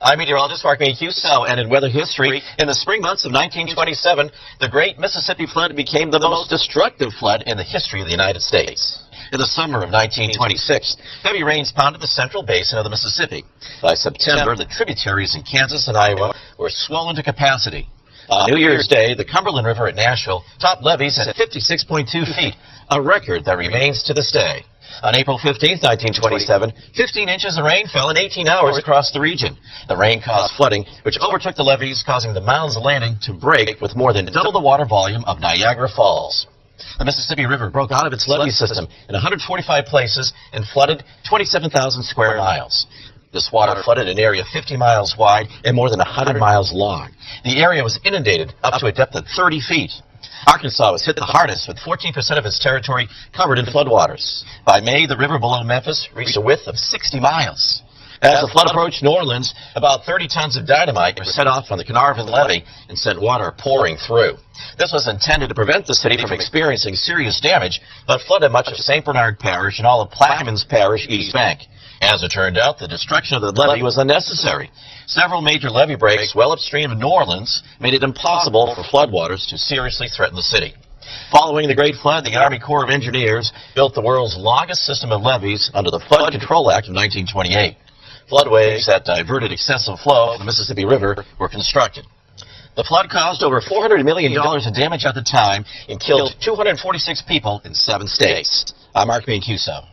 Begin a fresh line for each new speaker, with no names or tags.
I'm meteorologist Mark Mancuso, and in weather history, in the spring months of 1927, the Great Mississippi Flood became the most destructive flood in the history of the United States. In the summer of 1926, heavy rains pounded the central basin of the Mississippi. By September, the tributaries in Kansas and Iowa were swollen to capacity. On New Year's Day, the Cumberland River at Nashville topped levees at 56.2 feet, a record that remains to this day. On April 15, 1927, 15 inches of rain fell in 18 hours across the region. The rain caused flooding, which overtook the levees, causing the Mounds Landing to break with more than double the water volume of Niagara Falls. The Mississippi River broke out of its levee system in 145 places and flooded 27,000 square miles. This water flooded an area 50 miles wide and more than 100 miles long. The area was inundated up to a depth of 30 feet. Arkansas was hit the hardest, with 14% of its territory covered in floodwaters. By May, the river below Memphis reached a width of 60 miles. As the flood approached New Orleans, about 30 tons of dynamite were set off on the Carnarvon levee and sent water pouring through. This was intended to prevent the city from experiencing serious damage, but flooded much of St. Bernard Parish and all of Plaquemines Parish East Bank. As it turned out, the destruction of the levee was unnecessary. Several major levee breaks well upstream of New Orleans made it impossible for floodwaters to seriously threaten the city. Following the Great Flood, the Army Corps of Engineers built the world's longest system of levees under the Flood Control Act of 1928. Floodways that diverted excessive flow from the Mississippi River were constructed. The flood caused over $400 million in damage at the time and killed 246 people in 7 states. I'm Mark Mancuso.